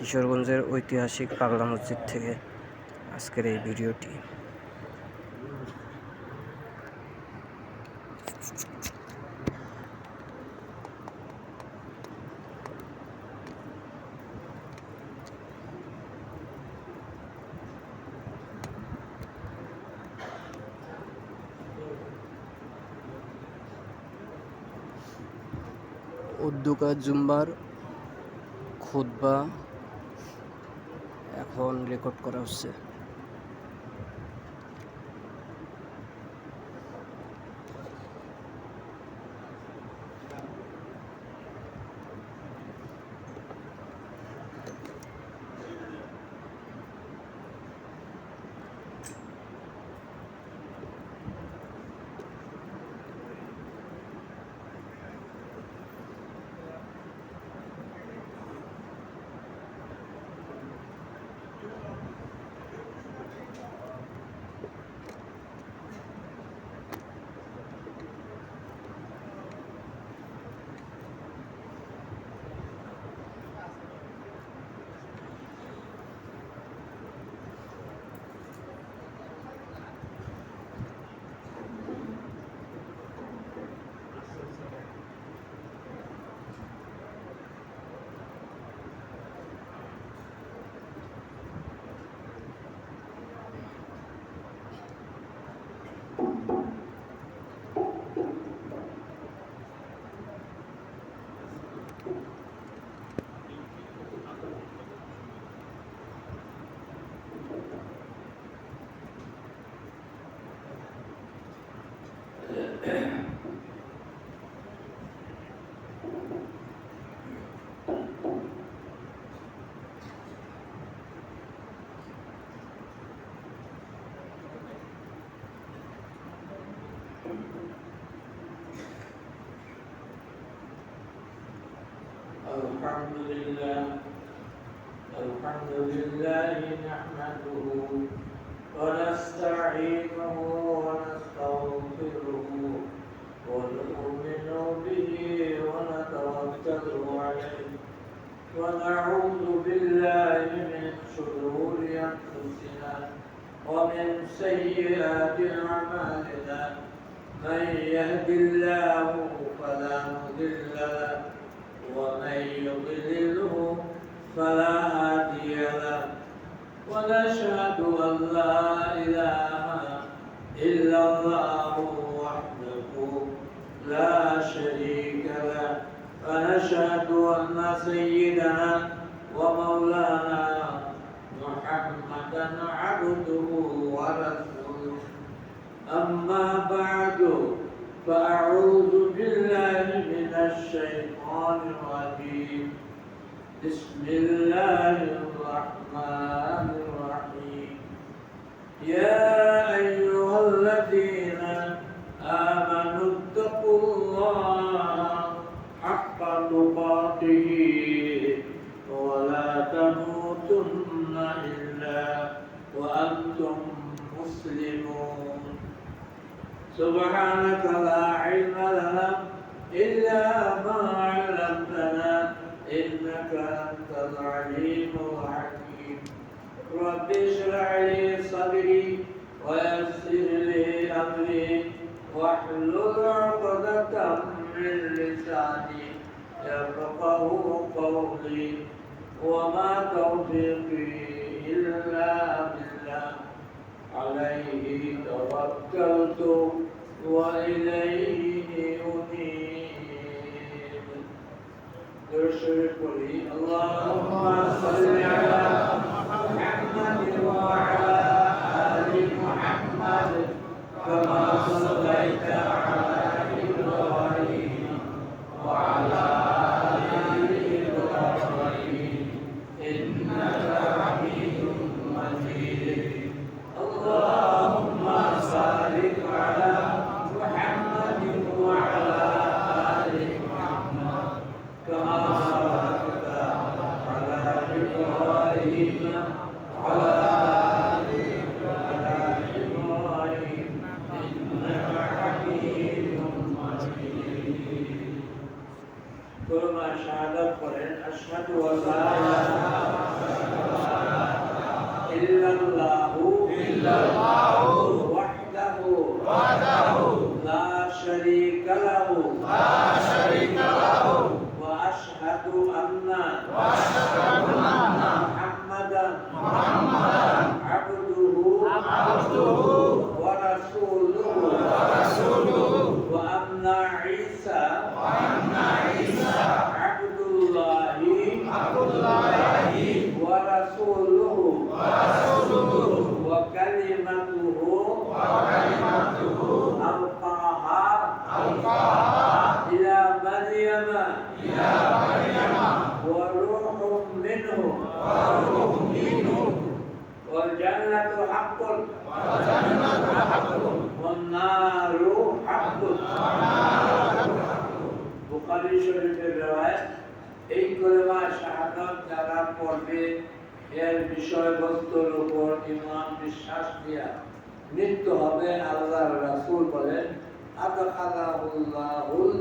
কিশোরগঞ্জের ঐতিহাসিক পাগলা মসজিদ থেকে আজকের এই ভিডিওটি। উদ্দুকা জুম্বার খুতবা এখন রেকর্ড করা হচ্ছে। الحمد لله نحمده ونستعينه ونستغفره ونؤمن به ونتوكل عليه ونعوذ بالله من شرور أنفسنا ومن سيئات أعمالنا من يهد الله فلا مضل له ومن يضلله فلا هادي له ونشهد أن لا إله إلا الله وحده لا شريك له ونشهد أن سيدنا ومولانا محمدا عبده ورسوله أما بعد فأعوذ بالله من الشيطان الرجيم بسم الله الرحمن الرحيم يا أيها الذين آمنوا اتقوا الله حق تقاته ولا تموتن إلا وأنتم مسلمون سبحانك لا علم لنا إلا ما علمتنا إنك أنت العليم الحكيم رب اشرح لي صدري ويسر لي أمري واحلل عقدة من لساني يفقه قولي وما توفيقي إلا بالله عليه توكلت وإليه أنيب. درشد قولي اللهم صل على محمد وعلى آل محمد كما صليت على إبراهيم وعلى آل إبراهيم إنك حميد مجيد. اللهم بارك على محمد وعلى آل محمد كما باركت على إبراهيم وعلى آل إبراهيم إنك حميد مجيد. كل ما شهدت قرآن أشهد أن لا إله إلا الله وحده لا شريك له وأشهد أن محمدا عبده ورسوله وأن عيسى عبد الله ورسوله وكلمته ألقاها إلى مريم وروح منه والجنة حق والنار حق বুখারী শরীফের রওয়ায়াত এই কলেমা শাহাদাত যারা পড়বে এর বিষয়বস্তুর উপর ঈমান বিশ্বাস দিয়া মৃত্যু হবে আল্লাহর রাসূল বলেন আদখালাহুল্লাহুল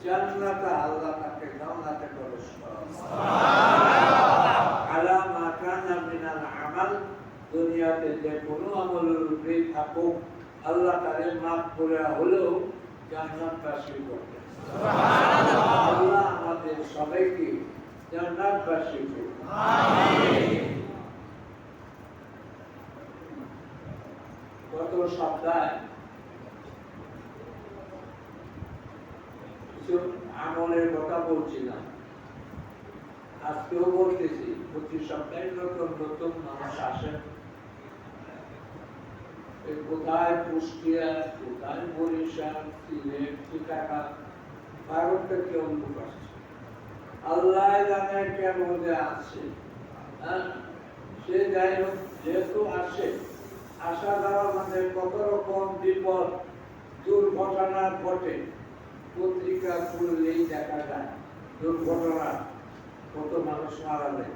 জান্নাত আল্লাহ তাকে জান্নাতে প্রবেশ করাবে সুবহানাল্লাহ আলা মা কানা মিনাল আমাল দুনিয়াতে যে কোনো আমলের উপরে থাকুক আল্লাহ তারে মাফ করে হলেও জান্নাতবাসী করবে সুবহানাল্লাহ আল্লাহ আমাদের সবাইকে জান্নাতবাসী করবে আমিন গত সপ্তাহে আমলের কথা বলছিলাম আজকেও বলতেছি প্রতি সপ্তাহে নতুন নতুন মানুষ আসেন কোথায় কুষ্টিয়া কোথায় বরিশাল সিলেট চিটাগাং ভারত থেকে লোক আসছে আল্লাহ জানে কেন যে আসছে সে যাই হোক যেহেতু আসে আসা যাওয়ার মধ্যে কত রকম বিপদ দুর্ঘটনা ঘটে পত্রিকা খুললেই দেখা যায় দুর্ঘটনা কত মানুষ মারা যায়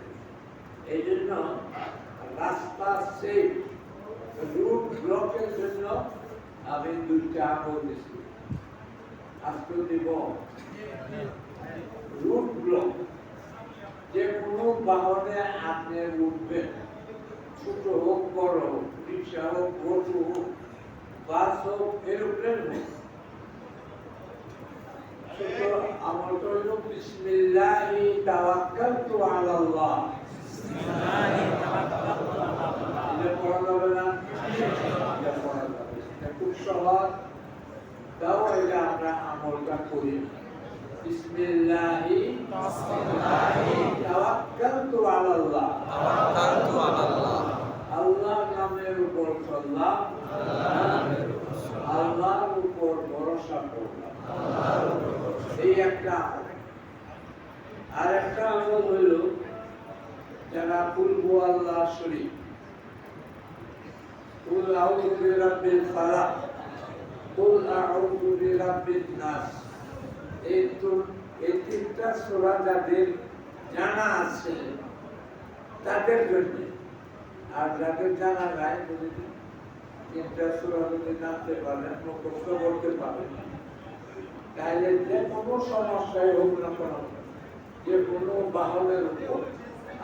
এই জন্য রাস্তা সেফ রুট ব্লকের জন্য আমি দুইটা আমল দিচ্ছি আজকে দিব রুট ব্লক যে কোনো বাহনে আপনি উঠবেন ছোট হোক বড় হোক রিক্সা হোক অটো হোক বাস হোক এরোপ্লেন হোক আমল করল বিসমিল্লাহি তাওয়াক্কালতু আলাল্লাহ এটা পড়া যাবে না এটা পড়া যাবে এটা খুব সহজ তাও এটা আমরা আমলটা করি বিসমিল্লাহি তাওয়াক্কালতু আলাল্লাহ আল্লাহর নামের উপর চললাম আল্লাহর উপর ভরসা করলাম এই একটা আর একটা আমল হইল যারা কুলহু আল্লাহ শরীফ কুল আউযু বিরাব্বিল ফালাক কুল আউযু বিরাব্বিন নাস এই তিনটা সূরা যাদের জানা আছে তাদের জন্য আর যাদের জানা নাই যদি তিনটা সূরা যদি জানতে পারেন মুখস্থ করতে পারেন তাহলে যে কোনো সমস্যায় হোক না কেন যে কোনো বাহনের উপর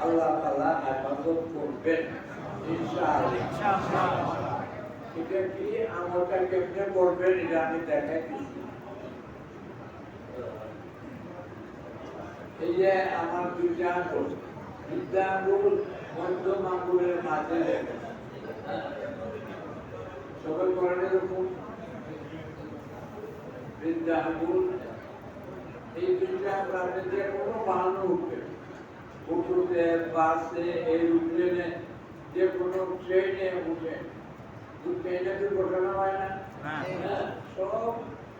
আল্লাহ তাআলা হেফাজত করবেন ইনশাআল্লাহ এটা কি আমলটা কেমনে করবেন এটা আমি দেখাই দিচ্ছি এই যে আমার দুইটা আঙ্গুল দুইটা আঙ্গুল মধ্যম আঙ্গুলের মাঝে রেখে সবাই করেন এরকম বৃদ্ধা আঙ্গুল এই দুইটা প্রাণে যে কোনো বাহানো উঠবে অটোতে বাসে এরোপ্লেনে যে কোনো ট্রেনে উঠে ট্রেনে দুর্ঘটনা হয় না সব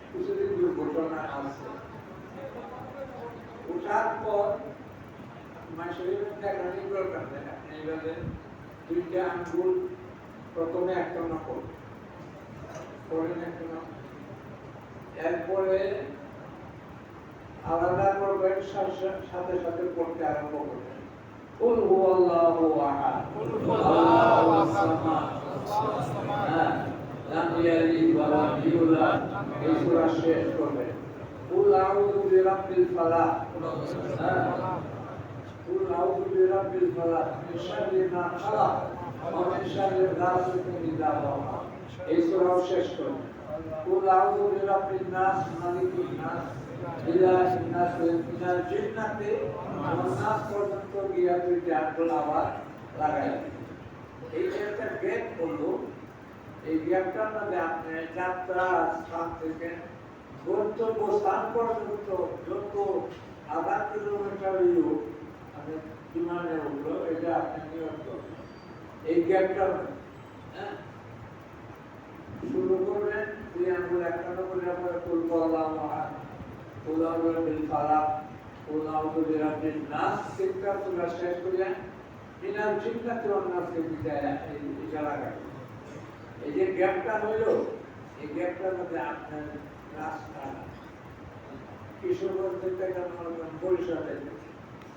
কিছুদিন দুর্ঘটনা আছে উঠার পর শরীরের দেখানি দরকার এইভাবে দুইটা আঙ্গুল প্রথমে একটা না করেন একটা না এরপরে আলাদা করবেন সাথে সাথে পড়তে আরম্ভ করবেন কুল হুয়াল্লাহু আহাদ আল্লাহুস সামাদ লাম ইয়ালিদ ওয়া লাম ইউলাদ এই সূরা শেষ করবেন কুল আউযু বিরাব্বিল ফালাক কুল আউযু বিরাব্বিল ফালাক মিন শাররি মা খালাক ومن شر غاسق إذا وقب এই সূরাও শেষ করুন কুল আউযু বিরাব্বিন নাস মালিকিন নাস ইলাহিন নাস মিনাল জিন্নাতি ওয়ান নাস পর্যন্ত গিয়া দুইটা আঙ্গুল আবার লাগাই এই যে একটা গ্যাপ হলো এই গ্যাপটার মধ্যে আপনি যাত্রা স্থান থেকে গন্তব্য স্থান পর্যন্ত যত আধা কিলোমিটার আপনি বিমানে উঠলো এটা আপনি নিয়ম করবেন এই গ্যাপটার হ্যাঁ শুরু করবেন দুই আঙ্গুল একটা করে আপনার কুল আল্লাহু আহাদ কুল আউযু বিল ফালাক কুল আউযু বিরাব্বিন নাস তিনটা সূরা শেষ করে মিনাল জিন্নাতি ওয়ান নাসের বিদায় এই ইশারা করে এই যে গ্যাপটা হইলো এই গ্যাপটার মধ্যে আপনার রাস্তা কিশোরগঞ্জ থেকে বরিশাল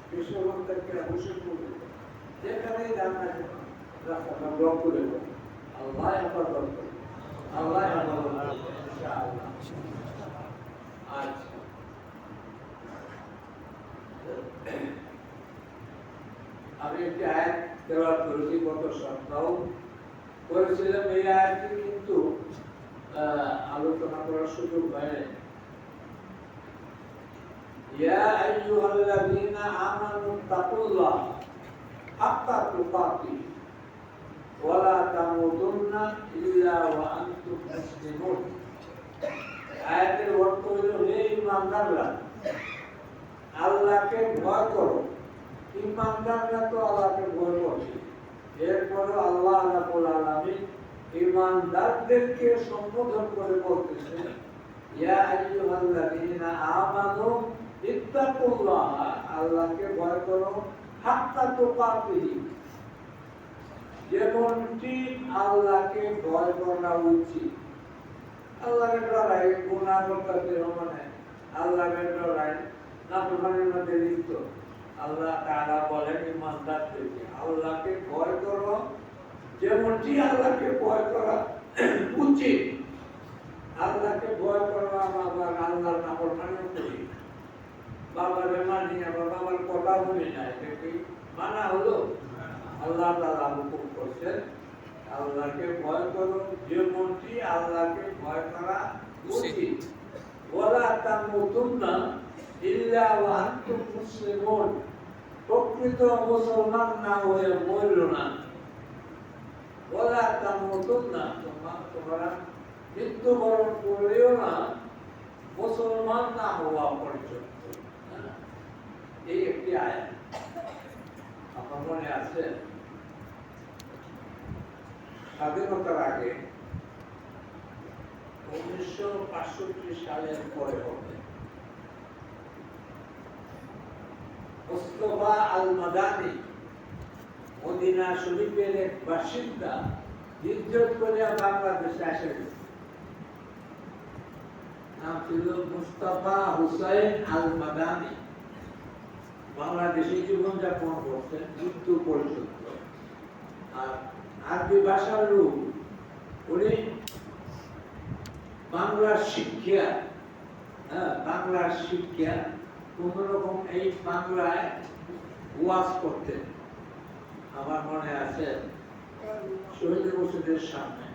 কিশোরগঞ্জ থেকে হোসেনপুর যেখানেই যান না কেন রাস্তাটা ব্লক করে দেবো আল্লাহ হেফাজত করবে আল্লাহ হেফাজত করবে ইনশাআল্লাহ আচ্ছা আমি একটি আয়াত তেলাওয়াত করেছি গত সপ্তাহ করেছিলাম এই আয়াতটি কিন্তু আলোচনা করার সুযোগ হয়নি ইয়া আইয়ুহাল্লাযীনা আমানু তাকুল্লাহ হাক্কা তুকাতিহ ওয়া লা তামুতুন্না ইল্লা ওয়া আনতুম মুসলিমুন আয়াতের অর্থ হলো হে ঈমানদাররা আল্লাহকে ভয় করো ঈমানদাররা তো আল্লাহকে ভয় করে এরপরে আল্লাহ রাব্বুল আলামিন ঈমানদারদেরকে সম্বোধন করে বলতেছেন ইয়া আইয়ুহাল্লাযীনা আমানু ইত্তাকুল্লাহ আল্লাহকে ভয় করো হাক্কা তুকাতিহ যেমনটি আল্লাহকে ভয় করা উচিত আল্লাহকে ডরাই গুনাহ করতে মানে আল্লাহকে ডরাই নাফরমানির মধ্যে লিপ্ত আল্লাহ তাআলা বলেন ঈমানদারদেরকে আল্লাহকে ভয় করো যেমনটি আল্লাহকে ভয় করা উচিত আল্লাহকে ভয় করা আবার আল্লাহর নাফরমানি করি বাবার মানি আবার বাবার কথা শুনি না এটা কি মানা হলো আল্লাহ তাআলা হুকুম করছেন আল্লাহকে ভয় করো যেমনটি আল্লাহকে ভয় করা উচিত ওয়ালা তামুতুন্না ইল্লা ওয়া আনতুম মুসলিমুন প্রকৃত মুসলমান না হয়ে মরো না ওয়ালা তামুতুন্না তোমরা মৃত্যুবরণ করলেও না মুসলমান না হওয়া পর্যন্ত এই একটি আয়াত আমার মনে আছে স্বাধীনতার আগে 1965 সালের পরে হবে মুস্তাফা আল মাদানী মদিনা শরীফের এক বাসিন্দা হিজরত করে বাংলাদেশে আসেন নাম ছিল মুস্তাফা হুসাইন আল মাদানী বাংলাদেশে জীবনযাপন করতেন যুদ্ধ পর্যন্ত আর আরবি ভাষার লোক উনি বাংলার শিক্ষা কোন রকম এই বাংলায় ওয়াজ করতেন আমার মনে আছে শহীদ মসজিদের সামনে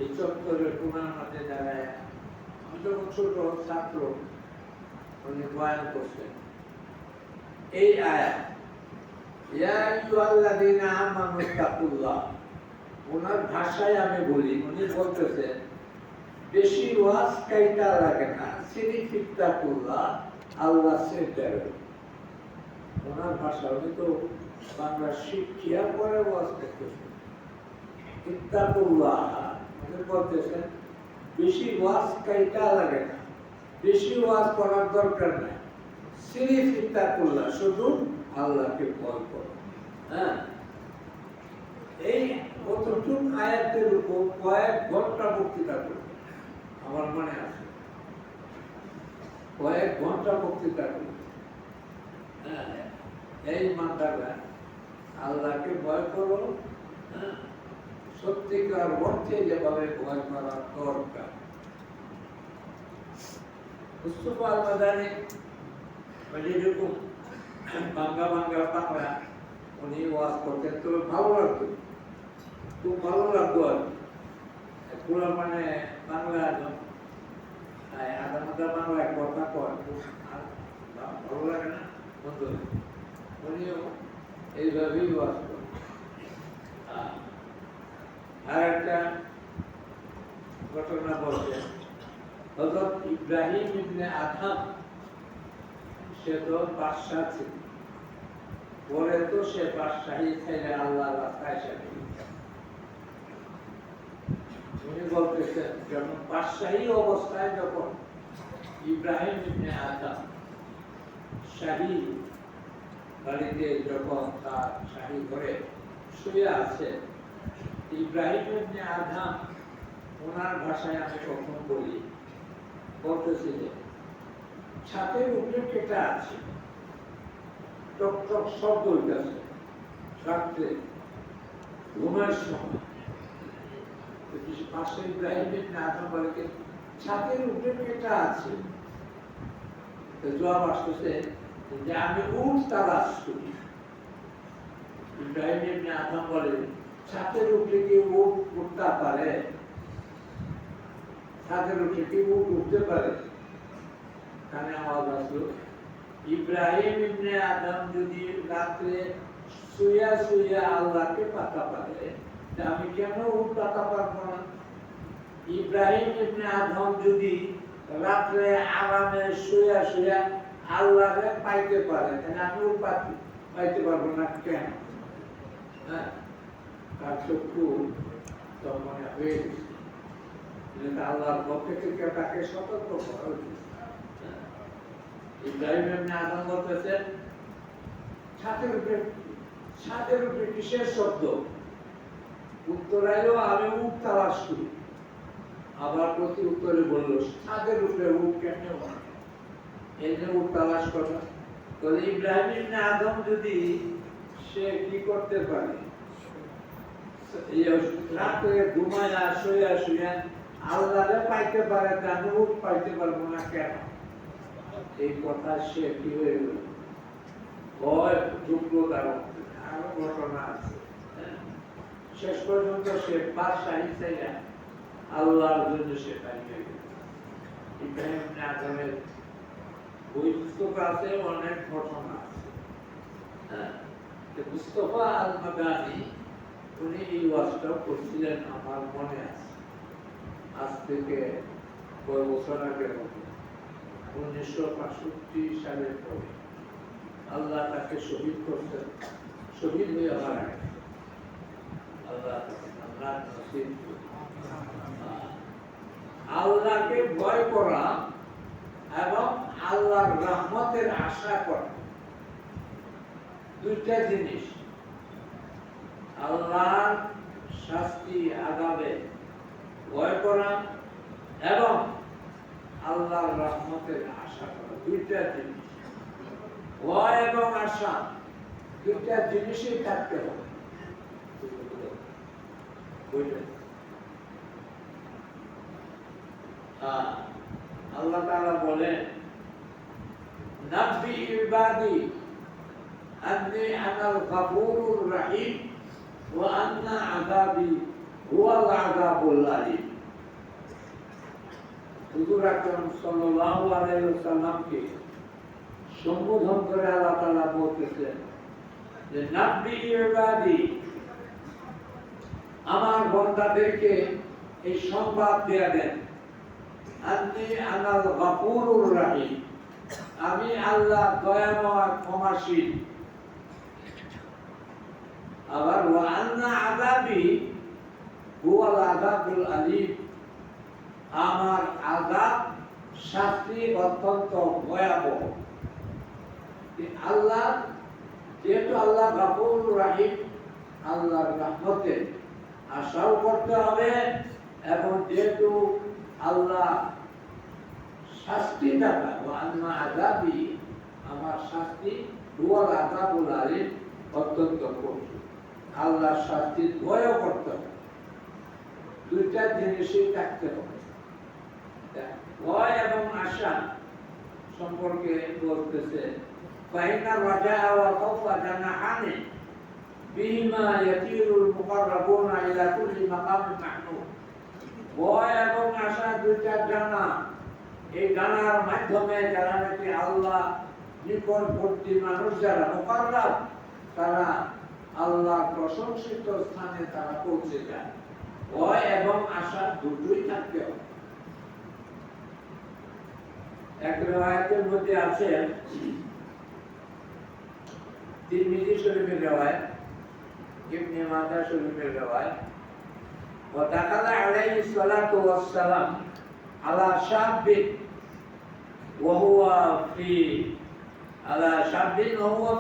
এই চত্বরের কোনার মাঝে দাঁড়ায় আমি যখন ছোট ছাত্র উনি বয়ান করছেন এই আয়াত ইয়া আইয়ুহাল্লাযীনা আমানু তাকুল্লাহ ওনার ভাষায় আমি বলি উনি বলতেছেন বেশি ওয়াজ কাইটা লাগে না সিরিফ তাকুল্লাহ আল্লাহ সে দেবে ওনার ভাষা উনি তো বাংলা শিক্ষা পরে ওয়াজ করতেছেন ইত্তাকুল্লাহ উনি বলতেছেন বেশি ওয়াজ কাইটা লাগে না বেশি ওয়াজ করার দরকার নাই সিরিফ ইত্তাকুল্লাহ শুধু আল্লাহকে ভয় করো হ্যাঁ এই কতটুকু আয়াতের উপর কয়েক ঘন্টা বক্তৃতা করবে আমার মনে আছে কয়েক ঘন্টা বক্তৃতা করবে হ্যাঁ এই মানটারা আল্লাহকে ভয় করো হ্যাঁ সত্যিকার অর্থে যেভাবে ভয় করা দরকার মুস্তাফা আল মাদানী যেরকম বাংলা বাংলা উনি ওয়াজ করতেন তো ভালো লাগতো খুব ভালো লাগতো আর পুরো মানে বাংলা আধা বাংলায় কথা কয় ভালো লাগে না বন্ধু উনিও এইভাবেই বাস করে। আর একটা ঘটনা বলছে হযরত ইব্রাহিম ইবনে আদম সে তো বাদশাহ ছিল, পরে তো সে বাদশাহী ছেড়ে আল্লাহর রাস্তায় এসে উনি বলতেছেন যখন বাদশাহী অবস্থায় যখন ইব্রাহিম ইবনে আদম শাহী বাড়িতে যখন তার শাহী ঘরে শুয়ে আছে, ইব্রাহিম ইবনে আদম ওনার ভাষায় আমি কখন বলি বলতেছিলেন ছাদের উপরে কেটা আছে, টক টক শব্দ হইতেছে রাত্রে ঘুমের সময়। পাশে ইব্রাহিম ইবনে আদম বলে ছাদের উপরে কেটা আছে, জবাব আসতেছে যে আমি উট তালাশ করি। ইব্রাহিম ইবনে আদম বলে ছাদের উপরে কি উট উঠতে পারে? ছাদের উপরে কি উট উঠতে পারে? কানে আওয়াজ আসলো ইব্রাহিম ইবনে আদম যদি রাত্রে শুয়া শুয়া আল্লাহকে পাতা পারে, আমি কেন উট পাতা পারবো না? ইব্রাহিম ইবনে আদম যদি রাত্রে আরামে শুয়া শুয়া আল্লাহকে পাইতে পারে, তাহলে আমি উট পাইতে পারবো না কেন? হ্যাঁ, তার চক্ষু তখন হয়ে গেছে, আল্লাহর পক্ষ থেকে তাকে সতর্ক করা উচিত। ইব্রাহিম ইবনে আদম বলতেছেন ছাদের উপরে কিসের শব্দ? উত্তর আইলো আমি উট তালাশ করি। আবার প্রতি উত্তরে বললো ছাদের উপরে উট কেন? এই যে উট তালাশ করা, তাহলে ইব্রাহিম ইবনে আদম যদি সে কি করতে পারে, রাত্রে ঘুমায় শুয়া শুয়া আল্লাহরে পাইতে পারে, আমি উট পাইতে পারবো না কেন? এই কথা সে কি হয়ে গেল, ভয় ঢুকলো তার মধ্যে। আরো ঘটনা আছে, শেষ পর্যন্ত সে বাদশাহী ছেড়ে আল্লাহর জন্য সে পাইয়ে গেল। ইব্রাহিম ইবনে আদমের বই পুস্তক আছে, অনেক ঘটনা আছে। মুস্তাফা আল মাদানী উনি এই ওয়াজটাও করছিলেন, আমার মনে আছে আজ থেকে কয়েক বছর আগের মতো। 1965 সালের পরে আল্লাহ তাকে শহীদ করছেন, শহীদ হয়ে মারা গেছে। আল্লাহকে ভয় করা এবং আল্লাহর রহমতের আশা করা দুইটা জিনিস। আল্লাহর শাস্তি আযাবে ভয় করা এবং আল্লাহর রহমতের আশা করা দুইটা জিনিস। ভয় এবং আশা দুইটা জিনিসই থাকতে হবে। আল্লাহ তাআলা বলেন নাব্বি ইবাদি আন্নী আনাল গফুরুর রহিম ওয়া আন্না আযাবি হুয়াল আযাবুল আলীম। হুজুর আকরাম সাল্লাল্লাহু আলাইহি ওয়াসাল্লামকে সম্বোধন করে আল্লাহ তাআলা বলতেছেন যে নাব্বি ইবাদি, আমার বান্দাদেরকে এই সংবাদ দেয়া দেন, আন্নী আনাল গফুরুর রহিম, আমি আল্লাহ দয়াময় ক্ষমাশীল। আবার ওয়া আন্না আযাবি হুয়াল আযাবুল আলীম, আমার আযাব শাস্তি অত্যন্ত ভয়াবহ। আল্লাহ যেহেতু আল্লাহ গফুর রহিম, আল্লাহর রহমতের আশাও করতে হবে, এবং যেহেতু আল্লাহ শাস্তি দাতা, ওয়া আন্না আযাবি, আমার শাস্তি হুয়াল আযাবুল আলীম, অত্যন্ত কঠোর। আল্লাহর শাস্তির ভয়ও করতে হবে। দুইটা জিনিসই থাকতে হবে। ভয় এবং আশা সম্পর্কে বলতেছে ফাইনা রাজা ওয়া খাওফা জানাহানি বিহিমা ইয়াতিরুল মুকাররাবুনা ইলা কুল্লি মাকামিন মাহমুদ। ভয় এবং আশা দুইটা ডানা, এই ডানার মাধ্যমে যারা নাকি আল্লাহ নিকটবর্তী মানুষ যারা মুকাররাব, তারা আল্লাহর প্রশংসিত স্থানে তারা পৌঁছে যায়। ভয় এবং আশা দুটোই থাকতে হবে। এক রিওয়ায়াতের মধ্যে আছে, তিরমিজি শরীফের রিওয়ায়াত, ইবনে মাজাহ শরীফের রিওয়ায়াত, ওয়া দাখালা আলাইহিস সালাতু ওয়াস সালাম আলা শাবিন ওয়া হুয়া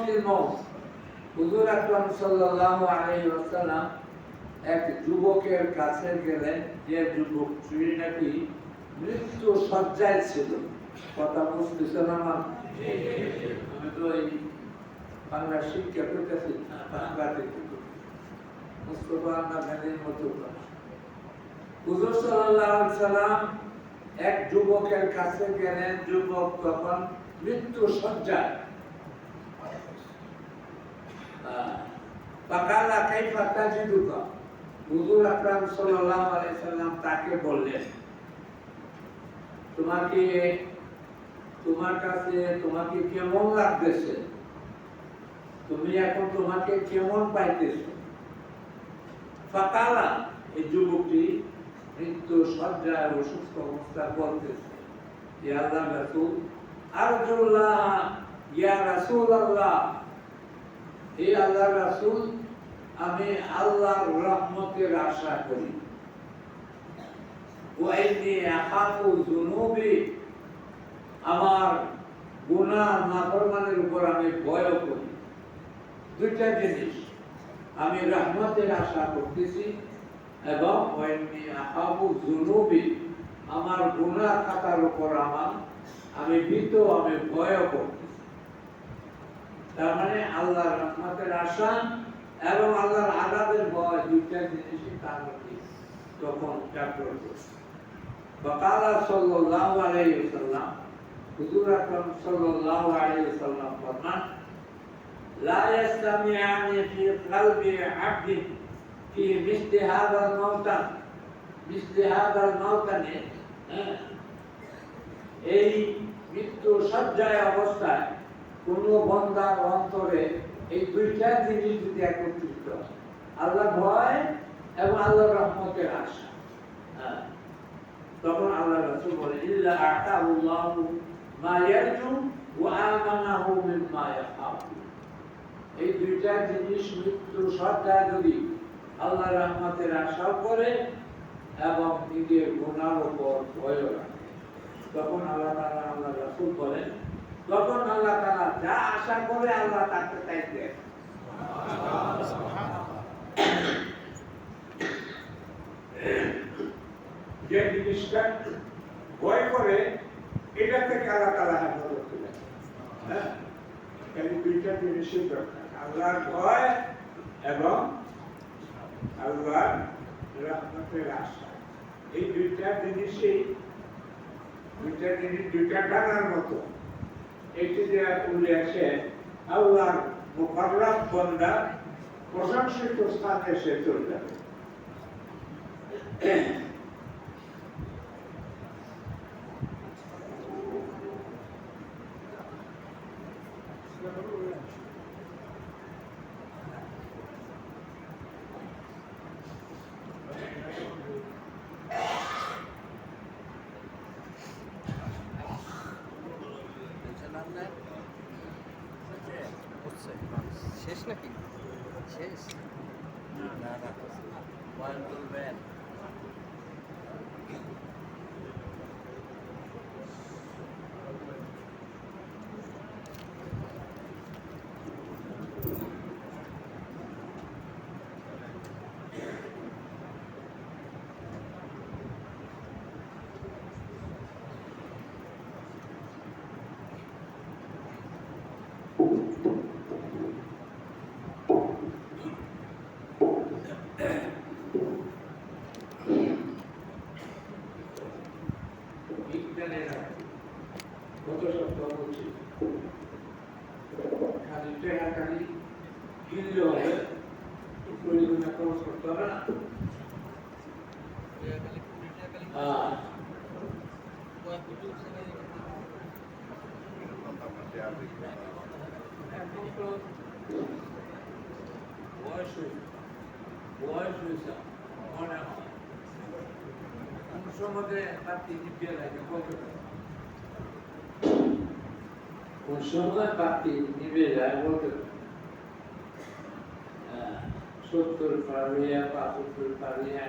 ফিল মাউত। হুজুর আকরাম সাল্লাল্লাহু আলাইহি ওয়াসাল্লাম এক যুবকের কাছে গেলেন, যে যুবকটি নাকি মৃত্যু শয্যায় ছিল। কথা বুঝতেছেন আমার? আমি তো এই বাংলা শিক্ষা করতেছি না, বাংলাতে মুস্তফা গান্ধীর মতো। হুজুর সাল্লাল্লাহু আলাইহি ওয়াসাল্লাম এক যুবকের কাছে গেলেন, যুবক তখন মৃত্যু শয্যায়। ফাকালা কাইফা তাজিদুকা, হুজুর আকরাম সাল্লাল্লাহু আলাইহি ওয়াসাল্লাম তাকে বললেন, তোমাকে কেমন লাগতেছে, তুমি এখন তোমাকে কেমন পাইতেছো? ফাকালা, এই যুবকটি মৃত্যু শয্যায় অসুস্থ অবস্থা বলতেছে, ইয়া আল্লাহর রাসূল, আরজুল্লাহ ইয়া রাসূলুল্লাহ, হে আল্লাহর রাসূল, আমি আল্লাহর রহমতের আশা করি। ওয়া ইন্নী আখাফু যুনুবি, আমার গুনাহ নাফরমানের উপর আমি ভয় করি। দুইটা জিনিস, আমি রহমতের আশা করতেছি এবং ওয়া ইন্নী আখাফু যুনুবি, আমার গুনাহ খাতার উপর আমি ভীত, আমি ভয় করতেছি। তার মানে আল্লাহর রহমতের আশা এবং আল্লাহর আযাবের ভয়, দুইটা জিনিসই তার মধ্যে তখন জাগ্রত হচ্ছে। ওয়াকালা সাল্লাল্লাহু আলাইহি ওয়াসাল্লাম, হুজুর আকরাম সাল্লাল্লাহু আলাইহি ওয়াসাল্লাম ফরমান, লা ইয়াসতামিআনি ফি কলবি আবদিন ফি মিসলি হাযাল মাওতানে, এই মৃত্যু শয্যায় অবস্থায় কোন বান্দার অন্তরে এই দুইটা জিনিস যদি একত্রিত হয়, আল্লাহর ভয় এবং আল্লাহর রহমতের আশা, তখন আল্লাহ রাসূল বলেন, ইল্লা আতাহুল্লাহু মা ইয়ারজু ওয়া আমানাহু মিম্মা ইয়াখাফু। এই দুইটা জিনিস মৃত্যু শয্যায় যদি আল্লাহর রহমতের আশাও করে এবং নিজের গুনার উপর ভয় রাখে, তখন আল্লাহ তাআলা, আল্লাহ রাসূল বলেন, তখন আল্লাহ তাআলা যা আশা করে আল্লাহ তাকে তাই দেন। যে জিনিসটা ভয় করে, এটা থেকে আল্লাহ তাআলা হেফাজত করেন। এই দুইটা জিনিসের দরকার, আল্লাহর ভয় এবং আল্লাহর রহমতের আশা। এই দুইটা জিনিসই দুইটা ডানার মতো। এটি যে উল্লেখে আল্লাহর মুকাররাব বান্দা প্রশংসিত স্থানে সে চলে যাবে। শেষ নাকি? শেষ না, পয়েন্ট তুলবেন। কত সপ্তাহ বলছি, খালি টেকা খালি কিনলে হবে প্রয়োজনীয় খরচ করতে হবে না। এখন তো বয়স হয়েছে মনে হয় কোন সমাজে বাতি নিভিয়ে লাগে বলতে পারে, কোন সময় বাতি নিভে যায় বলতে পারে। 70 পারিয়া, 75 পারিয়া,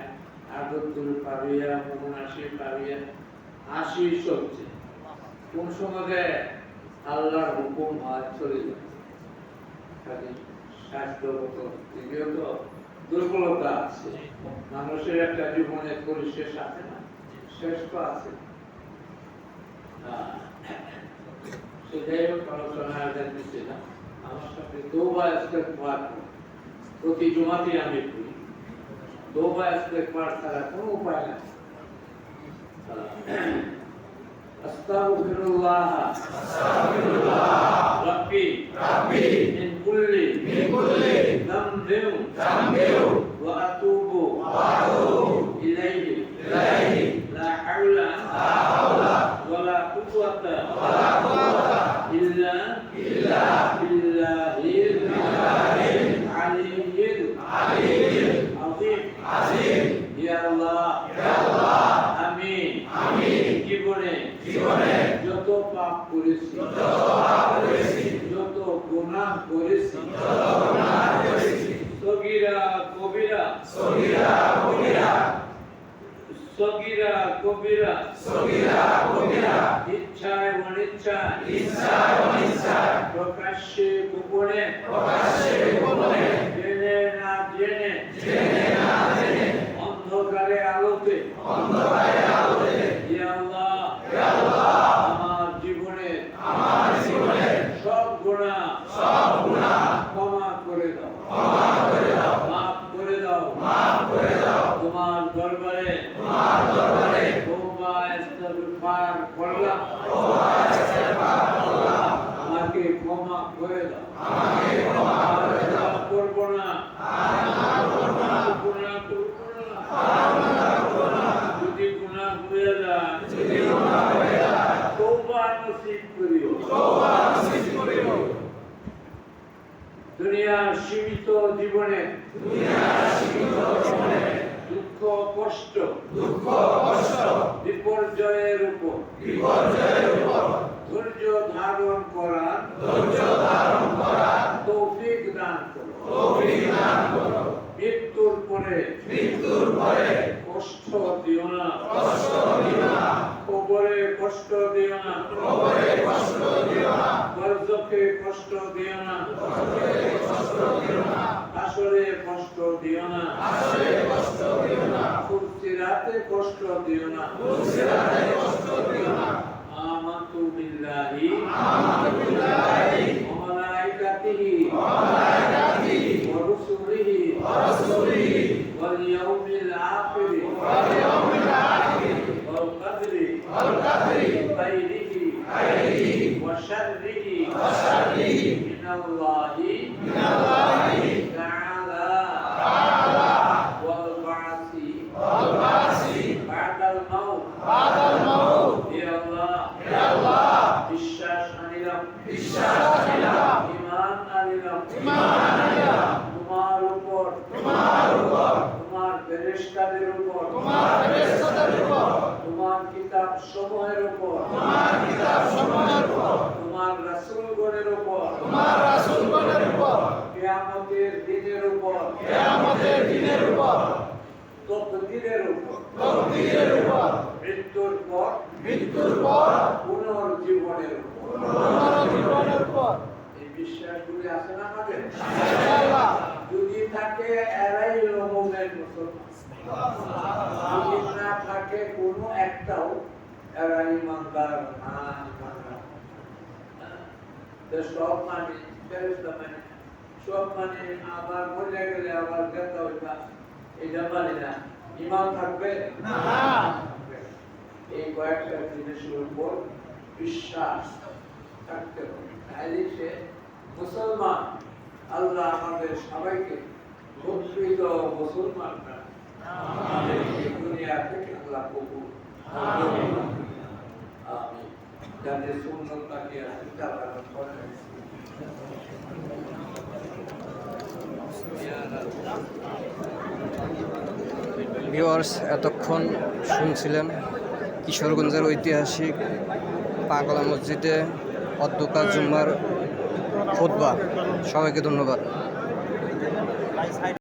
78 পারিয়া, 79 পারিয়া, 80 চলছে। কোন সমাজে আল্লাহর হুকুম হয় চলে যায়। খালি স্বাস্থ্যগত দিকেও তো দুর্বলতা আছে, মানুষের একটা জীবনের পরিশেষ আছে না, শেষ তো আছে। সেটাই আলোচনায় দিচ্ছিলাম। আমার সাথে তওবা ইস্তেগফার প্রতি জুমাতে আমি করি। তওবা ইস্তেগফার ছাড়া কোনো উপায় নেই। আস্তাগফিরুল্লাহ রাব্বি মিন কুল্লি যামবিন ওয়া আতুবু ইলাইহি লা হাওলা ওয়ালা কুওয়াতা ইল্লা বিল্লাহিল আলিয়্যিল আযীম। ইয়া আল্লাহ আমি জীবনে যত পাপ করেছি, যত গুনাহ করেছি, সগীরা কবিরা, ইচ্ছায় অনিচ্ছায়, প্রকাশ্যে গোপনে, জেনে না জেনে, অন্ধকারে আলোতে, ইয়া আল্লাহ আমার জীবনে সব গুনাহ ক্ষমা করে দাও, মাফ করে দাও। তোমার দরবারে তওবা ইস্তেগফার করলাম, আমাকে ক্ষমা করে দাও। করব না, যদি গুনাহ হয়ে যায় তওবা নসিব করিও। দুনিয়ার সীমিত জীবনে দুঃখ কষ্ট বিপর্যয়ের উপর ধৈর্য ধারণ করার তৌফিক দান করো। মৃত্যুর পরে কষ্ট দিও না, কবরে কষ্ট দিও না, বরজখে কষ্ট দিও না, আসরে কষ্ট দিও না, ফুলসিরাতে কষ্ট দিও না। আমানতু বিল্লাহি ওয়া মালাইকাতিহি ওয়া রুসুলিহি ওয়াল ইয়াউমিল আখির ওয়াল কদরি খাইরিহি ওয়া শাররিহি মিনাল্লাহি তাআলা ওয়াল বা'সি বা'দাল মাউত। ইয়া আল্লাহ বিশ্বাস আনিলাম, ঈমান আনিলাম তোমার উপর, তোমার ফেরেশতাদের উপর, তোমার কিতাব সমূহের উপর, তোমার রাসূলগণের উপর, কিয়ামতের দিনের উপর, তকদীরের উপর, মৃত্যুর পর পুনর্জীবনের উপর। এই বিশ্বাসগুলি আছে না আমাদের? যদি থাকে এরাই মুমিন মুসলমান, যদি না থাকে কোনো একটাও এরা ইমানদার না। সব মানে ফেরেশতা মানে, সব মানে আবার মরে গেলে আবার যেতে হইবা, এটা মানে না। ঈমান থাকবে না, এই কয়েকটা জিনিসের উপর বিশ্বাস থাকতে হবে, তাহলে সে মুসলমান। আল্লাহ আমাদের সবাইকে প্রকৃত মুসলমানরা এই দুনিয়া থেকে আল্লাহ কবুল আমিন। যাদের সুন্নত বাকি আছে তারা করেন। ভিউয়ার্স, এতক্ষণ শুনছিলেন কিশোরগঞ্জের ঐতিহাসিক পাগলা মসজিদে অধ্যকার জুম্মার খুতবা। সবাইকে ধন্যবাদ।